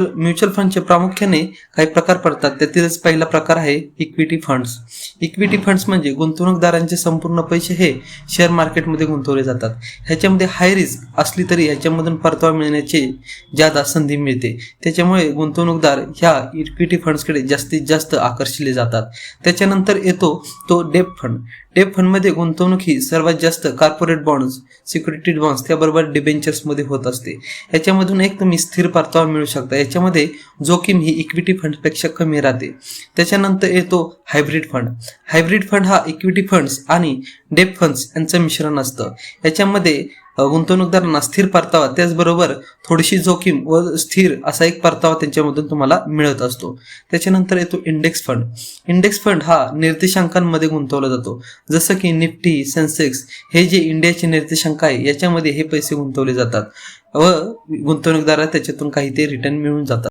Mutual फंडचे प्रामुख्याने काही प्रकार पडतात. त्यातीलच पहिला प्रकार आहे इक्विटी फंड्स. इक्विटी फंड्स म्हणजे गुंतवणूकदारांचे संपूर्ण पैसे हे शेअर मार्केटमध्ये गुंतवले जातात. ह्याच्यामध्ये हाय रिस्क असली तरी ह्याच्यामधून परतावा मिळण्याची ज्यादा संधी मिळते. त्याच्यामुळे गुंतवणूकदार ह्या इक्विटी फंड्सकडे जास्तीत जास्त आकर्षिले जातात. त्याच्यानंतर येतो तो डेब्ट फंड. डेब्ट फंडमध्ये गुंतवणूक ही सर्वात जास्त कॉर्पोरेट बॉन्ड्स, सिक्युरिटी बॉन्ड्स त्याबरोबर डिबेंचर्समध्ये होत असते. याच्यामधून एक तुम्ही स्थिर परतावा मिळू शकता. याच्यामध्ये जोखीम ही इक्विटी फंडपेक्षा कमी राहते. त्याच्यानंतर येतो हायब्रिड फंड. हायब्रिड फंड हा इक्विटी फंड्स आणि डेब्ट फंड्स यांचं मिश्रण असतं. याच्यामध्ये गुंतवणूकदारांना स्थिर परतावा त्याचबरोबर थोडीशी जोखीम व स्थिर असा एक परतावा त्यांच्यामधून तुम्हाला मिळत असतो. त्याच्यानंतर येतो इंडेक्स फंड. इंडेक्स फंड हा निर्देशांकांमध्ये गुंतवला जातो. जसं की निफ्टी, सेन्सेक्स हे जे इंडियाचे निर्देशांक आहे याच्यामध्ये हे पैसे गुंतवले जातात व गुंतवणूकदाराला त्याच्यातून काही ते रिटर्न मिळून जातात.